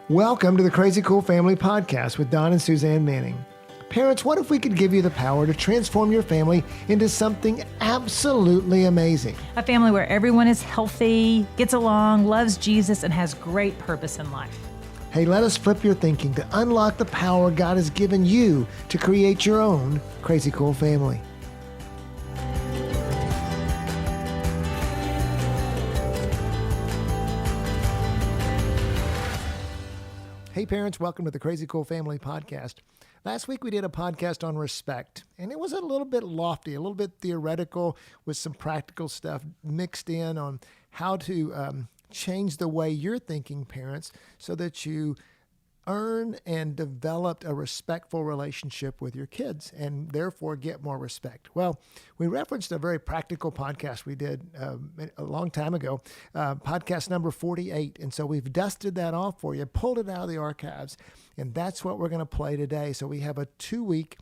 Welcome to the Crazy Cool Family Podcast with Don and Suzanne Manning. Parents, what if we could give you the power to transform your family into something absolutely amazing? A family where everyone is healthy, gets along, loves Jesus, and has great purpose in life. Hey, let us flip your thinking to unlock the power God has given you to create your own Crazy Cool family. Hey parents, welcome to the Crazy Cool Family Podcast. Last week we did a podcast on respect, and it was a little bit lofty, a little bit theoretical with some practical stuff mixed in on how to change the way you're thinking, parents, so that you earn and develop a respectful relationship with your kids and therefore get more respect. Well, we referenced a very practical podcast we did a long time ago, podcast number 48. And so we've dusted that off for you, pulled it out of the archives, and that's what we're going to play today. So we have a 2-week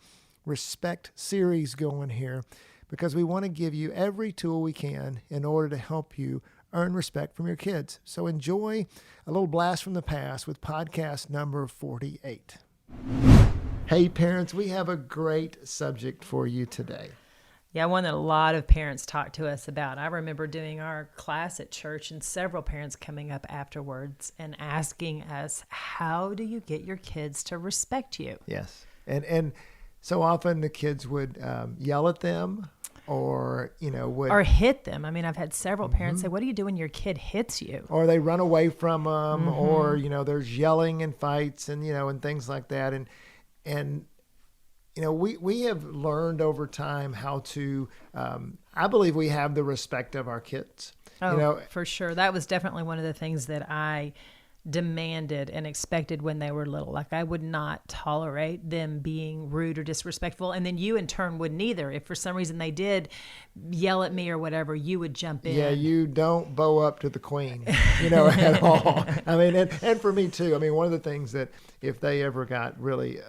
respect series going here because we want to give you every tool we can in order to help you earn respect from your kids. So enjoy a little blast from the past with podcast number 48. Hey parents, we have a great subject for you today. Yeah, one that a lot of parents talk to us about. I remember doing our class at church and several parents coming up afterwards and asking us, how do you get your kids to respect you? Yes. And so often the kids would yell at them or hit them. I mean, I've had several parents say, what do you do when your kid hits you? Or they run away from them, or, there's yelling and fights and, and things like that. And we have learned over time how to, I believe we have the respect of our kids. Oh, for sure. That was definitely one of the things that I demanded and expected when they were little. Like, I would not tolerate them being rude or disrespectful. And then you in turn wouldn't either. If for some reason they did yell at me or whatever, you would jump in. Yeah, you don't bow up to the queen, at all. I mean, and for me too. I mean, one of the things that if they ever got really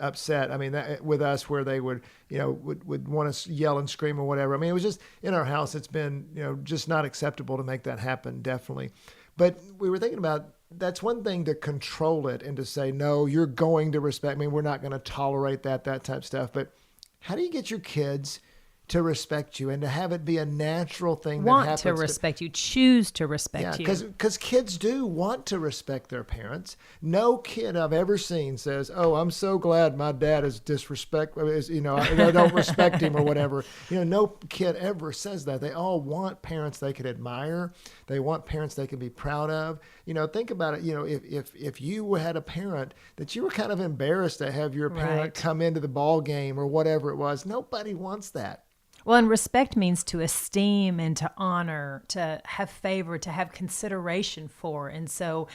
upset, I mean, that, with us where they would want to yell and scream or whatever. I mean, it was just in our house, it's been, just not acceptable to make that happen, definitely. But we were thinking about, that's one thing to control it and to say, no, you're going to respect me. We're not going to tolerate that type of stuff. But how do you get your kids to respect you and to have it be a natural thing that happens? Want to respect you, choose to respect you. Because kids do want to respect their parents. No kid I've ever seen says, oh, I'm so glad my dad is disrespectful, I don't respect him or whatever. No kid ever says that. They all want parents they could admire. They want parents they can be proud of. Think about it. If you had a parent that you were kind of embarrassed to have your parent come into the ball game or whatever it was, nobody wants that. Well, and respect means to esteem and to honor, to have favor, to have consideration for. And so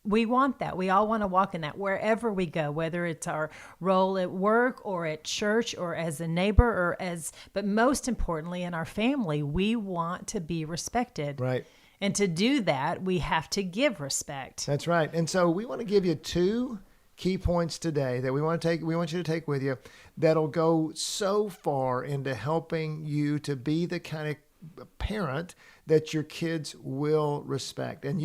we want that. We all want to walk in that wherever we go, whether it's our role at work or at church or as a neighbor but most importantly in our family, we want to be respected. Right. And to do that, we have to give respect. That's right. And so we want to give you 2 key points today that we want you to take with you that'll go so far into helping you to be the kind of parent that your kids will respect. And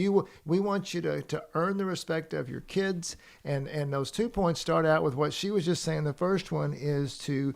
we want you to earn the respect of your kids. And those 2 points start out with what she was just saying. The first one is to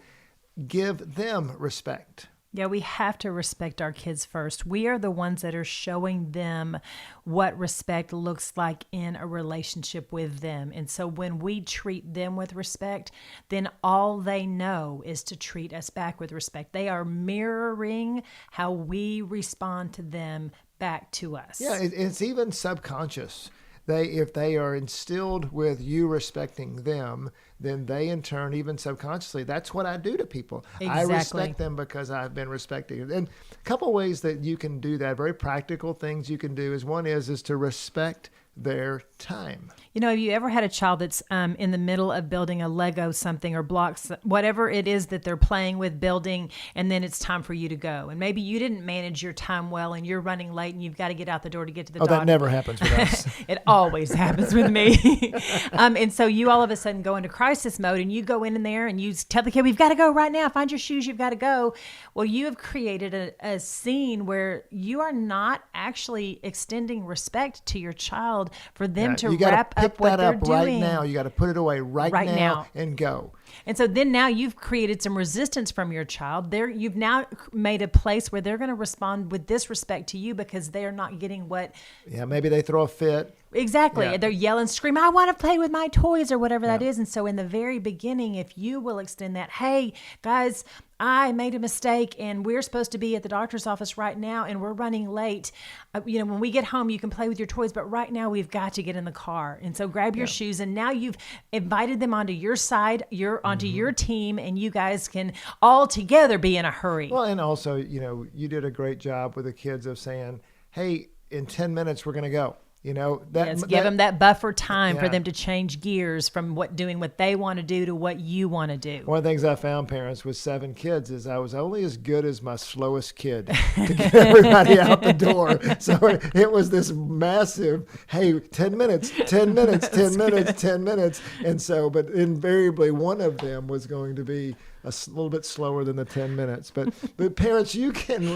give them respect. Yeah, we have to respect our kids first. We are the ones that are showing them what respect looks like in a relationship with them. And so when we treat them with respect, then all they know is to treat us back with respect. They are mirroring how we respond to them back to us. Yeah, it's even subconscious. If they are instilled with you respecting them, then they in turn, even subconsciously, that's what I do to people. Exactly. I respect them because I've been respecting them. And a couple ways that you can do that, very practical things you can do is one is to respect their time. Have you ever had a child that's in the middle of building a Lego something or blocks, whatever it is that they're playing with building, and then it's time for you to go. And maybe you didn't manage your time well and you're running late and you've got to get out the door to get to the doctor. That never happens with us. It always happens with me. And so you all of a sudden go into crisis mode and you go in there and you tell the kid, we've got to go right now. Find your shoes. You've got to go. Well, you have created a scene where you are not actually extending respect to your child child, for them to you gotta wrap pick up what that they're up right doing. now. You got to put it away right Right now now. and go. And so then now you've created some resistance from your child. You've now made a place where they're going to respond with disrespect to you because they're not getting what. Yeah, maybe they throw a fit. Exactly. Yeah. They're yelling, screaming, I want to play with my toys or whatever that is. And so in the very beginning, if you will extend that, hey, guys, I made a mistake and we're supposed to be at the doctor's office right now and we're running late. When we get home, you can play with your toys, but right now we've got to get in the car. And so grab your shoes. And now you've invited them onto your side, onto your team, and you guys can all together be in a hurry. Well, and also, you did a great job with the kids of saying, hey, in 10 minutes, we're going to go. Give them that buffer time for them to change gears from doing what they want to do to what you want to do. One of the things I found, parents, with 7 kids is I was only as good as my slowest kid to get everybody out the door. So it was this massive, hey, 10 minutes, 10 minutes, 10 minutes, 10 minutes. And so, but invariably one of them was going to be a little bit slower than the 10 minutes. But parents, you can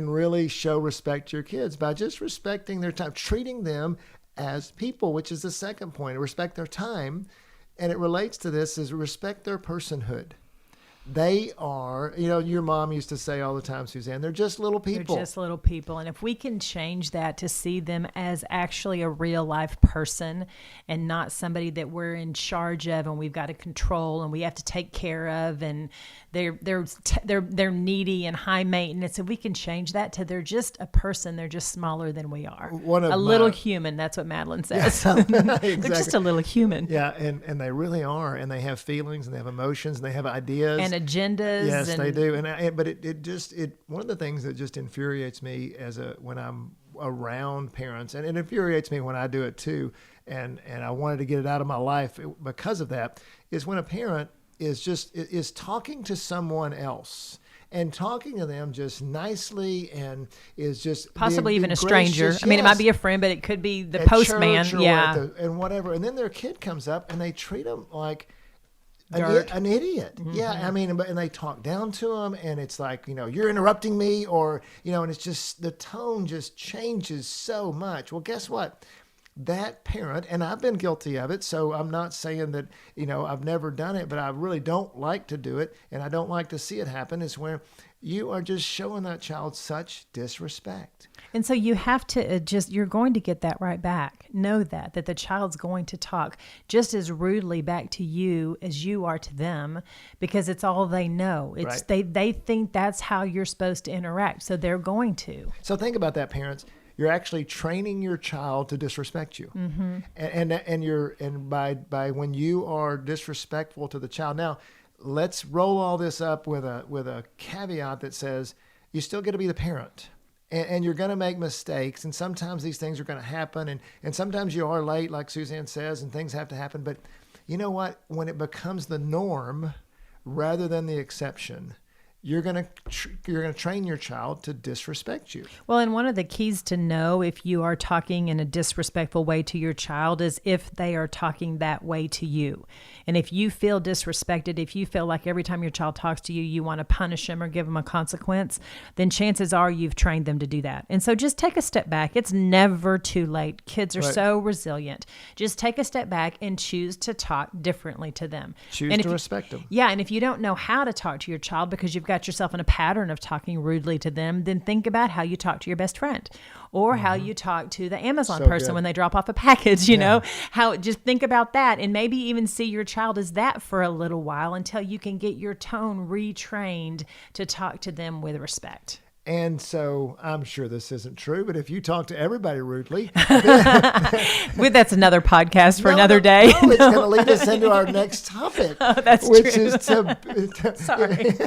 really show respect to your kids by just respecting their time, treating them as people, which is the second point. Respect their time. And it relates to this is respect their personhood. They are, your mom used to say all the time, Suzanne, they're just little people. They're just little people. And if we can change that to see them as actually a real life person and not somebody that we're in charge of and we've got to control and we have to take care of and they're needy and high maintenance, if we can change that to they're just a person, they're just smaller than we are. Little human, that's what Madeline says. Yeah, exactly. They're just a little human. Yeah, and they really are. And they have feelings and they have emotions and they have ideas. And agendas. Yes, they do. But it one of the things that just infuriates me when I'm around parents, and it infuriates me when I do it too, and I wanted to get it out of my life because of that, is when a parent is talking to someone else and talking to them just nicely and is just possibly being even a stranger. gracious. I mean, it Yes. might be a friend, but it could be the At postman. church or Yeah. and whatever. And then their kid comes up and they treat them like an idiot. Mm-hmm. Yeah. I mean, and they talk down to them and it's like, you're interrupting me or, and it's just, the tone just changes so much. Well, guess what? That parent, and I've been guilty of it, so I'm not saying that, I've never done it, but I really don't like to do it, and I don't like to see it happen, is where you are just showing that child such disrespect. And so you have to you're going to get that right back. Know that the child's going to talk just as rudely back to you as you are to them because it's all they know. It's right. They think that's how you're supposed to interact, so they're going to. So think about that, parents. You're actually training your child to disrespect you, and by when you are disrespectful to the child. Now, let's roll all this up with a caveat that says you still get to be the parent, and you're going to make mistakes, and sometimes these things are going to happen, and sometimes you are late, like Suzanne says, and things have to happen. But you know what? When it becomes the norm rather than the exception, you're going to train your child to disrespect you. Well, and one of the keys to know if you are talking in a disrespectful way to your child is if they are talking that way to you. And if you feel disrespected, if you feel like every time your child talks to you, you want to punish them or give them a consequence, then chances are you've trained them to do that. And so just take a step back. It's never too late. Kids are so resilient. Just take a step back and choose to talk differently to them. Choose to respect them. Yeah, and if you don't know how to talk to your child because you've got yourself in a pattern of talking rudely to them, then think about how you talk to your best friend or how you talk to the Amazon person when they drop off a package, just think about that and maybe even see your child as that for a little while until you can get your tone retrained to talk to them with respect. And so I'm sure this isn't true, but if you talk to everybody rudely, that's another podcast for another day. No, it's going to lead us into our next topic. Oh, that's which true. is to Sorry.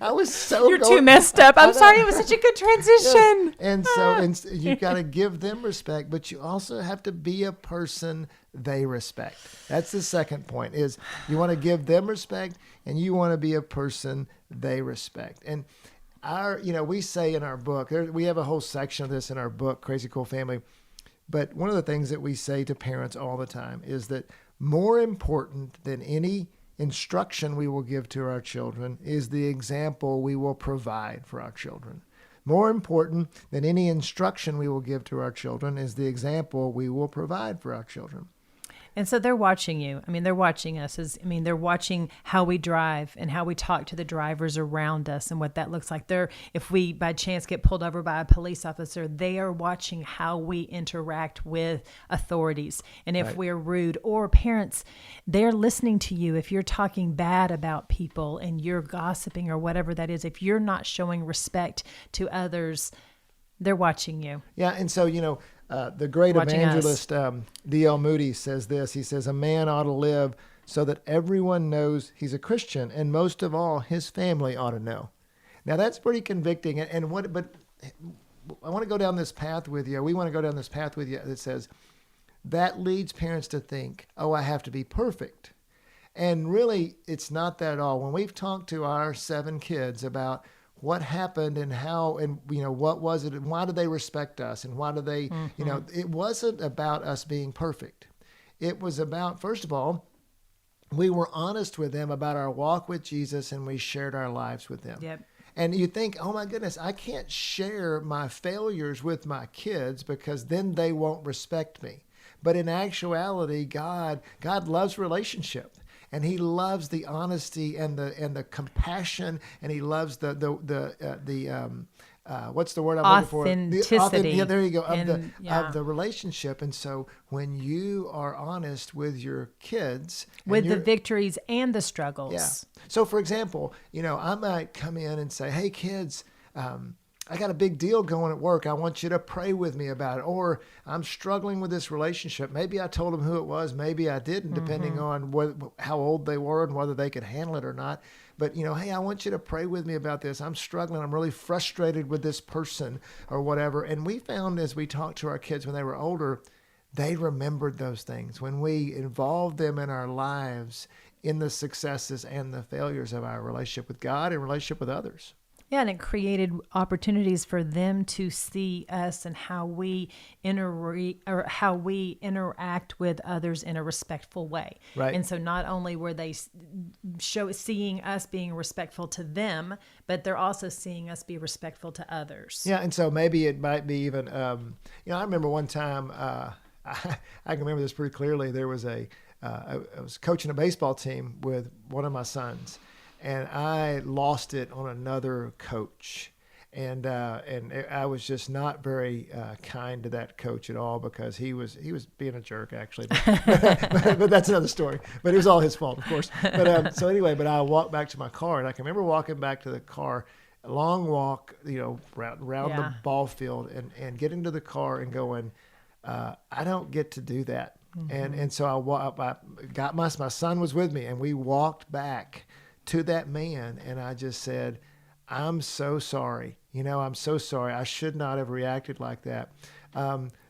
I was so You're too messed up. I'm sorry. It was such a good transition. Yeah. And you've got to give them respect, but you also have to be a person they respect. That's the second point, is you want to give them respect and you want to be a person they respect. And we say in our book, we have a whole section of this in our book, Crazy Cool Family. But one of the things that we say to parents all the time is that more important than any instruction we will give to our children is the example we will provide for our children. More important than any instruction we will give to our children is the example we will provide for our children. And so they're watching you. I mean, they're watching us. They're watching how we drive and how we talk to the drivers around us and what that looks like. If we by chance get pulled over by a police officer, they are watching how we interact with authorities. And if we're rude, or parents, they're listening to you. If you're talking bad about people and you're gossiping or whatever that is, if you're not showing respect to others, they're watching you. Yeah, and so, the great Watching evangelist D.L. Moody says this. He says, a man ought to live so that everyone knows he's a Christian, and most of all, his family ought to know. Now, that's pretty convicting. But I want to go down this path with you. We want to go down this path with you that says that leads parents to think, oh, I have to be perfect. And really, it's not that at all. When we've talked to our 7 kids about what happened and how, and what was it, and why did they respect us, and why do they, it wasn't about us being perfect. It was about, first of all, we were honest with them about our walk with Jesus, and we shared our lives with them. Yep. And you think, oh my goodness, I can't share my failures with my kids because then they won't respect me. But in actuality, God loves relationship. And he loves the honesty and the compassion, and he loves the what's the word I'm looking for? Authenticity. Yeah, there you go. Of the relationship. And so when you are honest with your kids, with the victories and the struggles. Yeah. So for example, I might come in and say, hey kids, I got a big deal going at work. I want you to pray with me about it. Or I'm struggling with this relationship. Maybe I told them who it was. Maybe I didn't, depending on how old they were and whether they could handle it or not. But, hey, I want you to pray with me about this. I'm struggling. I'm really frustrated with this person or whatever. And we found as we talked to our kids when they were older, they remembered those things. When we involved them in our lives, in the successes and the failures of our relationship with God and relationship with others. Yeah, and it created opportunities for them to see us and how we interact with others in a respectful way. Right. And so not only were they seeing us being respectful to them, but they're also seeing us be respectful to others. Yeah, and so maybe it might be even, I remember one time, I can remember this pretty clearly. There was I was coaching a baseball team with one of my sons. And I lost it on another coach, and I was just not very kind to that coach at all because he was being a jerk actually, but that's another story. But it was all his fault, of course. But but I walked back to my car, and I can remember walking back to the car, a long walk, around the ball field, and getting to the car and going, I don't get to do that, and so I got my son was with me, and we walked back to that man, and I just said, I'm so sorry. I'm so sorry. I should not have reacted like that.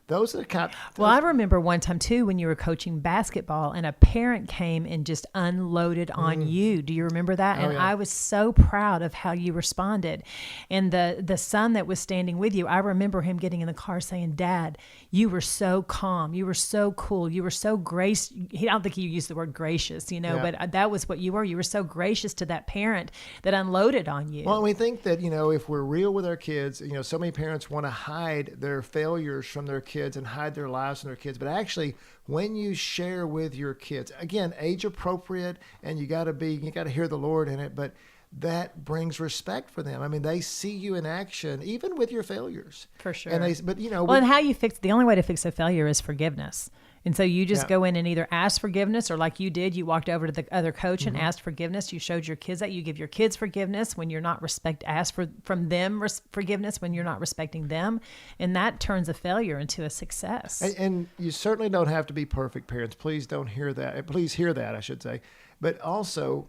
Those are the kind. Well, I remember one time too when you were coaching basketball and a parent came and just unloaded on you. Do you remember that? Oh, and yeah. I was so proud of how you responded. And the son that was standing with you, I remember him getting in the car saying, Dad, you were so calm. You were so cool. You were so gracious. I don't think he used the word gracious, but that was what you were. You were so gracious to that parent that unloaded on you. Well, we think that, if we're real with our kids, so many parents want to hide their failures from their kids and hide their lives from their kids. But actually, when you share with your kids, again, age appropriate, and you got to hear the Lord in it, but that brings respect for them. I mean, they see you in action, even with your failures. For sure. And and how you the only way to fix a failure is forgiveness. And so you just go in and either ask forgiveness, or like you did, you walked over to the other coach and asked forgiveness. You showed your kids that. You give your kids forgiveness when you're not ask from them forgiveness when you're not respecting them. And that turns a failure into a success. And you certainly don't have to be perfect, parents. Please don't hear that. Please hear that, I should say. But also,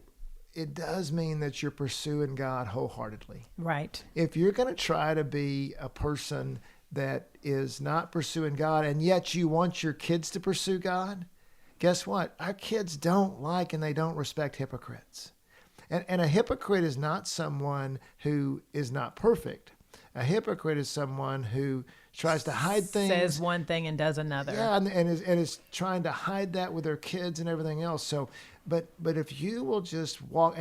it does mean that you're pursuing God wholeheartedly. Right. If you're going to try to be a person that is not pursuing God, and yet you want your kids to pursue God, guess what? Our kids don't like and they don't respect hypocrites. And a hypocrite is not someone who is not perfect. A hypocrite is someone who tries to hide things. Says one thing and does another. Yeah, and is trying to hide that with their kids and everything else. So, but if you will just walk,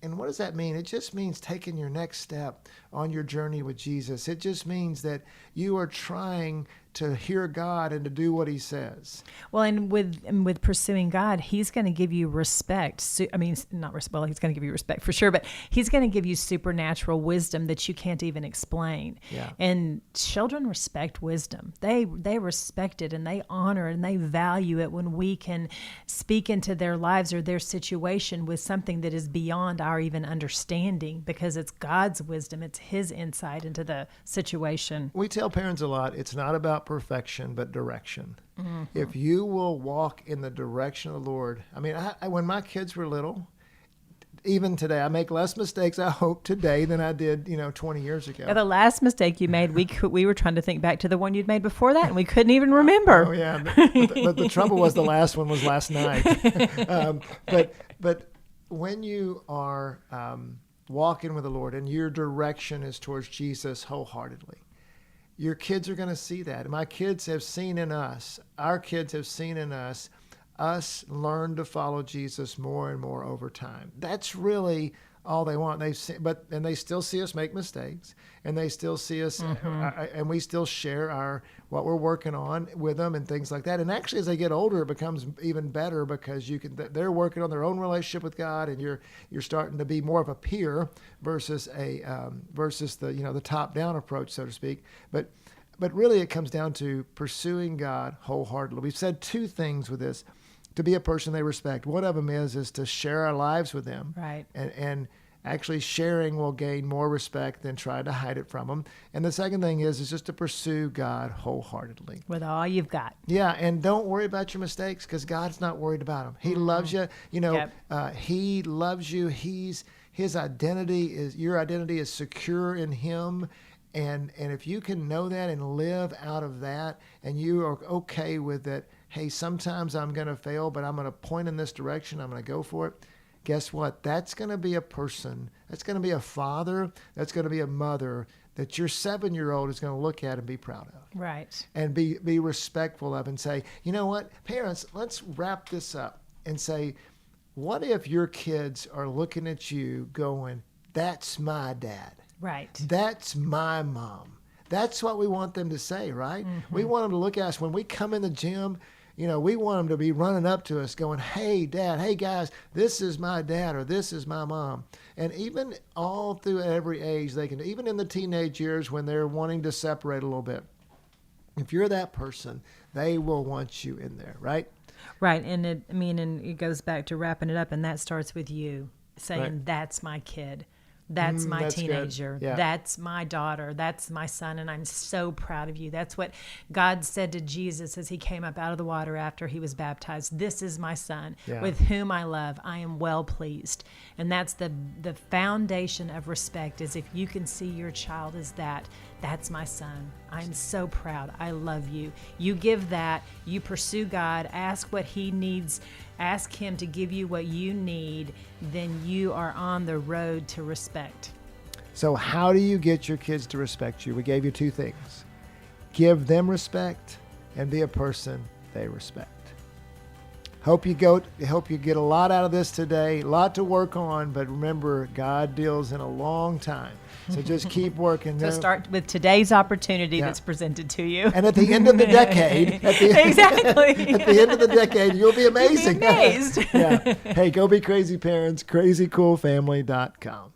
And what does that mean? It just means taking your next step on your journey with Jesus. It just means that you are trying to hear God and to do what he says. Well, and with pursuing God, he's going to give you respect. Well, he's going to give you respect for sure, but he's going to give you supernatural wisdom that you can't even explain. Yeah. And children respect wisdom. They respect it, and they honor and they value it when we can speak into their lives or their situation with something that is beyond our even understanding, because it's God's wisdom. It's his insight into the situation. We tell parents a lot, it's not about perfection, but direction. If you will walk in the direction of the Lord. I mean, when my kids were little, even today, I make less mistakes, I hope, today than I did, 20 years ago. Now, the last mistake you made, we were trying to think back to the one you'd made before that, and we couldn't even remember. Oh, yeah. But the trouble was the last one was last night. But when you are walking with the Lord and your direction is towards Jesus wholeheartedly, your kids are going to see that. My kids have seen in us, our kids have seen in us learn to follow Jesus more and more over time. That's really all they want. And they still see us make mistakes, and they still see us, and we still share what we're working on with them and things like that. And actually, as they get older, it becomes even better, because they're working on their own relationship with God, and you're starting to be more of a peer versus the top down approach, so to speak. But really, it comes down to pursuing God wholeheartedly. We've said two things with this. To be a person they respect. One of them is to share our lives with them. Right. And actually sharing will gain more respect than trying to hide it from them. And the second thing is just to pursue God wholeheartedly. With all you've got. Yeah, and don't worry about your mistakes, because God's not worried about them. He loves you. He loves you. Your identity is secure in him. And if you can know that and live out of that, and you are okay with it, hey, sometimes I'm going to fail, but I'm going to point in this direction. I'm going to go for it. Guess what? That's going to be a person. That's going to be a father. That's going to be a mother that your 7-year-old is going to look at and be proud of. Right. And be respectful of, and say, you know what, parents, let's wrap this up and say, what if your kids are looking at you going, that's my dad. Right. That's my mom. That's what we want them to say, right? We want them to look at us when we come in the gym. We want them to be running up to us going, hey, Dad, hey, guys, this is my dad, or this is my mom. And even all through every age, they can, even in the teenage years when they're wanting to separate a little bit, if you're that person, they will want you in there, right? Right. And it goes back to wrapping it up, and that starts with you saying, right, that's my kid. That's my teenager. Yeah. That's my daughter. That's my son. And I'm so proud of you. That's what God said to Jesus as he came up out of the water after he was baptized. This is my son with whom I love. I am well pleased. And that's the foundation of respect, is if you can see your child as that's my son. I'm so proud. I love you. You give that. You pursue God. Ask what he needs. Ask him to give you what you need. Then you are on the road to respect. So how do you get your kids to respect you? We gave you two things. Give them respect and be a person they respect. Hope you get a lot out of this today, a lot to work on, but remember, God deals in a long time. So just keep working. So start with today's opportunity that's presented to you. And at the end of the decade, exactly. At the end of the decade, you'll be amazing. You'll be amazed. Hey, go be crazy parents, crazycoolfamily.com.